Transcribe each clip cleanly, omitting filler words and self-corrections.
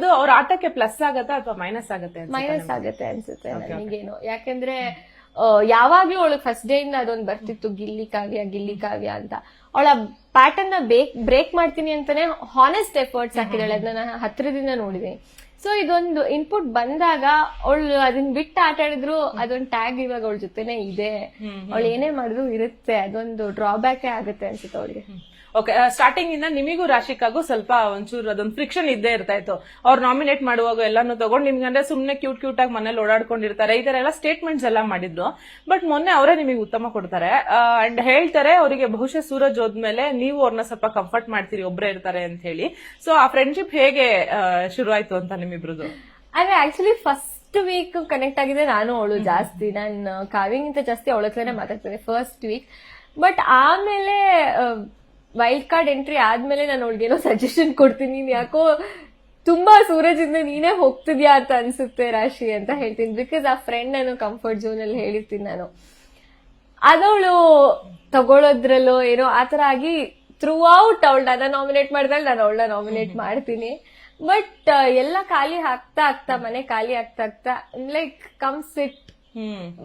ಅದು ಅವ್ರ ಆಟಕ್ಕೆ ಪ್ಲಸ್ ಆಗತ್ತಾ ಅಥವಾ ಮೈನಸ್ ಆಗತ್ತೆ? ಮೈನಸ್ ಆಗತ್ತೆ ಅನ್ಸುತ್ತೆ ನನಗೇನು. ಯಾಕಂದ್ರೆ ಯಾವಾಗ್ಲೂ ಅವಳು ಫಸ್ಟ್ ಡೇ ಇಂದ ಅದೊಂದು ಬರ್ತಿತ್ತು, ಗಿಲ್ಲಿ ಕಾವ್ಯ ಅಂತ. ಅವಳ ಪ್ಯಾಟರ್ನ್ ನ ಬ್ರೇಕ್ ಮಾಡ್ತೀನಿ ಅಂತಾನೆ ಹಾನೆಸ್ಟ್ ಎಫರ್ಟ್ಸ್ ಹಾಕಿದಾಳೆ. ಅದನ್ನ ನಾನು ಹತ್ರದಿಂದ ನೋಡಿದೀನಿ. ಸೊ ಇದೊಂದು ಇನ್ಪುಟ್ ಬಂದಾಗ ಅವಳು ಅದನ್ನ ಬಿಟ್ಟು ಆಟ ಆಡಿದ್ರು ಅದೊಂದು ಟ್ಯಾಗ್ ಇವಾಗ ಅವಳ ಜೊತೆನೆ ಇದೆ. ಅವಳು ಏನೇ ಮಾಡಿದ್ರು ಇರುತ್ತೆ. ಅದೊಂದು ಡ್ರಾಬ್ಯಾಕ್ ಆಗುತ್ತೆ ಅನ್ಸುತ್ತೆ ಅವಳಿಗೆ. ಓಕೆ, ಸ್ಟಾರ್ಟಿಂಗ್ ಇಂದ ನಿಮಿಗೂ ರಾಶಿಕಾಗೂ ಸ್ವಲ್ಪ ಒಂಚೂರು ಅದೊಂದು ಫ್ರಿಕ್ಷನ್ ಇದ್ದೇ ಇರ್ತಾ ಇತ್ತು. ಅವ್ರು ನಾಮಿನೇಟ್ ಮಾಡುವಾಗ ಎಲ್ಲಾನು ತಗೊಂಡು ನಿಮ್ಗಂದ್ರೆ ಸುಮ್ನೆ ಕ್ಯೂಟ್ ಆಗಿ ಮನೇಲಿ ಓಡಾಡ್ಕೊಂಡಿರ್ತಾರೆ, ಈ ತರ ಎಲ್ಲ ಸ್ಟೇಟ್ಮೆಂಟ್ಸ್ ಎಲ್ಲ ಮಾಡಿದ್ರು. ಬಟ್ ಮೊನ್ನೆ ಅವರೇ ನಿಮಗೆ ಉತ್ತಮ ಕೊಡ್ತಾರೆ ಅಂಡ್ ಹೇಳ್ತಾರೆ ಅವರಿಗೆ ಬಹುಶಃ ಸೂರಜ್ ಹೋದ್ಮೇಲೆ ನೀವು ಅವ್ರನ್ನ ಸ್ವಲ್ಪ ಕಂಫರ್ಟ್ ಮಾಡ್ತೀರಿ, ಒಬ್ರೇ ಇರ್ತಾರೆ ಅಂತ ಹೇಳಿ. ಸೊ ಆ ಫ್ರೆಂಡ್ಶಿಪ್ ಹೇಗೆ ಶುರು ಆಯ್ತು ಅಂತ ನಿಮ್ಮಿಬ್ರದ್ದು? ಅಂದ್ರೆ ಆಕ್ಚುಲಿ ಫಸ್ಟ್ ವೀಕ್ ಕನೆಕ್ಟ್ ಆಗಿದೆ ನಾನು ಅವಳು ಜಾಸ್ತಿ. ನಾನು ಕಾವ್ಯಗಿಂತ ಜಾಸ್ತಿ ಅವಳ ಹತ್ರನೇ ಮಾತಾಡ್ತೇನೆ ಫಸ್ಟ್ ವೀಕ್. ಬಟ್ ಆಮೇಲೆ ವೈಲ್ಡ್ ಕಾರ್ಡ್ ಎಂಟ್ರಿ ಆದ್ಮೇಲೆ ನಾನು ಅವಳಿಗೇನೋ ಸಜೆಷನ್ ಕೊಡ್ತೀನಿ, ನೀನ್ ಯಾಕೋ ತುಂಬಾ ಸೂರಜ್ ಇಂದ ನೀನೇ ಹೋಗ್ತಿದ್ಯಾ ಅಂತ ಅನ್ಸುತ್ತೆ ರಾಶಿ ಅಂತ ಹೇಳ್ತೀನಿ. ಬಿಕಾಸ್ ಆ ಫ್ರೆಂಡ್ ನಾನು ಕಂಫರ್ಟ್ ಝೋನ್ ಅಲ್ಲಿ ಹೇಳಿರ್ತೀನಿ ನಾನು. ಅದವಳು ತಗೊಳೋದ್ರಲ್ಲೋ ಏನೋ ಆತರ ಆಗಿ ಥ್ರೂ ಔಟ್ ಅವಳನ್ನ ನಾಮಿನೇಟ್ ಮಾಡಿದಾಗ ನಾನು ಅವಳನ್ನ ನಾಮಿನೇಟ್ ಮಾಡ್ತೀನಿ. ಬಟ್ ಎಲ್ಲ ಖಾಲಿ ಆಗ್ತಾ ಮನೆ ಖಾಲಿ ಆಗ್ತಾ ಲೈಕ್ ಕಮ್ಸ್ ಇಟ್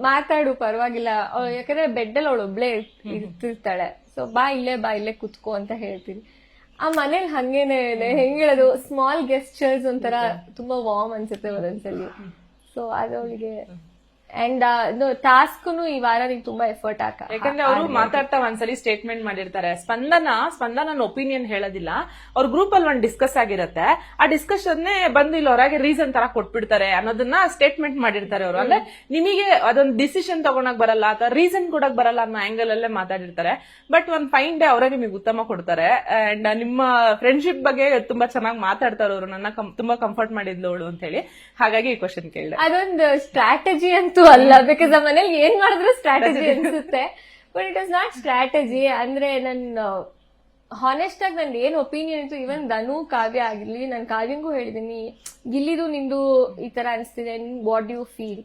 ಮಾತಾಡು ಪರವಾಗಿಲ್ಲ. ಯಾಕಂದ್ರೆ ಬೆಡ್ ಅಲ್ಲಿ ಅವಳು ಒಬ್ಳೆ ಇರ್ತಿರ್ತಾಳೆ. ಸೊ ಬಾ ಇಲ್ಲೇ ಕುತ್ಕೋ ಅಂತ ಹೇಳ್ತೀನಿ. ಆ ಮನೇಲಿ ಹಂಗೇನೆ ಹೆಂಗ್ ಹೇಳೋದು, ಸ್ಮಾಲ್ ಗೆಸ್ಚರ್ಸ್ ಒಂಥರ ತುಂಬಾ ವಾರ್ಮ್ ಅನ್ಸುತ್ತೆ ಒಂದೊಂದ್ಸಲಿ. ಸೊ ಅದವಳಿಗೆ ಅಂಡ್ ಟಾಸ್ಕ್ನು ಈ ವಾರ ನೀನ್ ತುಂಬಾ ಎಫರ್ಟ್ ಯಾಕಂದ್ರೆ ಅವರು ಮಾತಾಡ್ತಾ ಒಂದ್ಸಲಿ ಸ್ಟೇಟ್ಮೆಂಟ್ ಮಾಡಿರ್ತಾರೆ. ಸ್ಪಂದನ ಒಪಿನಿಯನ್ ಹೇಳೋದಿಲ್ಲ, ಅವ್ರ ಗ್ರೂಪ್ ಅಲ್ಲಿ ಒಂದ್ ಡಿಸ್ಕಸ್ ಆಗಿರುತ್ತೆ. ಆ ಡಿಸ್ಕಷನ್ ಬಂದು ಇಲ್ಲಿ ಹೊರಗೆ ರೀಸನ್ ತರ ಕೊಟ್ಬಿಡ್ತಾರೆ ಅನ್ನೋದನ್ನ ಸ್ಟೇಟ್ಮೆಂಟ್ ಮಾಡಿರ್ತಾರೆ ಅವರು. ಅಂದ್ರೆ ನಿಮಗೆ ಅದೊಂದು ಡಿಸಿಷನ್ ತಗೊಳಕ್ ಬರಲ್ಲ ಅಥವಾ ರೀಸನ್ ಕೊಡಕ್ ಬರಲ್ಲ ಅನ್ನೋ ಆಂಗಲ್ ಅಲ್ಲೇ ಮಾತಾಡಿರ್ತಾರೆ. ಬಟ್ ಒಂದ್ ಫೈನ್ ಡೇ ಅವರೇ ನಿಮಗೆ ಉತ್ತಮ ಕೊಡ್ತಾರೆ. ಅಂಡ್ ನಿಮ್ಮ ಫ್ರೆಂಡ್ಶಿಪ್ ಬಗ್ಗೆ ತುಂಬಾ ಚೆನ್ನಾಗಿ ಮಾತಾಡ್ತಾರೆ ಅವರು. ನನ್ನ ತುಂಬಾ ಕಂಫರ್ಟ್ ಮಾಡಿದ್ಲು ಅವಳು ಅಂತ ಹೇಳಿ. ಹಾಗಾಗಿ ಈ ಕ್ವಶನ್ ಕೇಳಿದೆ. ಅದೊಂದು ಸ್ಟ್ರಾಟಜಿ ಅಂತೂ ಅಲ್ಲ, ಬಿಕಾಸ್ ಆ ಮನೇಲಿ ಏನ್ ಮಾಡಿದ್ರು ಸ್ಟ್ರಾಟಜಿ ಅನ್ಸುತ್ತೆ. But it is not strategy. ಅಂದ್ರೆ ನನ್ನ ಹಾನೆಸ್ಟ್ ಆಗಿ ನನ್ ಏನ್ ಒಪಿನಿಯನ್ ಇತ್ತು, ಇವನ್ ಧನು ಕಾವ್ಯ ಆಗಿರ್ಲಿ, ನಾನು ಕಾವ್ಯಂಗೂ ಹೇಳಿದೀನಿ, ಗಿಲ್ಲಿದು ನಿಂದು ಈ ತರ ಅನ್ಸ್ತಿದೆ, ವಾಟ್ ಯು ಫೀಲ್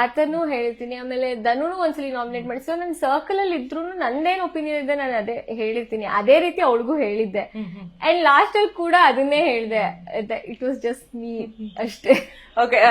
ಆತನೂ ಹೇಳ್ತೀನಿ. ಆಮೇಲೆ ಧನುನು ಒಂದ್ಸಲಿ ನಾಮಿನೇಟ್ ಮಾಡಿ. ಸೊ ನನ್ ಸರ್ಕಲ್ ಅಲ್ಲಿ ಇದ್ರು ನಂದೇನ್ ಒಪಿನಿಯನ್ ಇದೆ ನಾನು ಅದೇ ಹೇಳಿರ್ತೀನಿ. ಅದೇ ರೀತಿ ಅವಳಿಗೂ ಹೇಳಿದ್ದೆ. ಅಂಡ್ ಲಾಸ್ಟ್ ಅಲ್ಲಿ ಕೂಡ ಅದನ್ನೇ ಹೇಳಿದೆ. ಇಟ್ ವಾಸ್ ಜಸ್ಟ್ ಮೀ ಅಷ್ಟೇ. ಓಕೆ.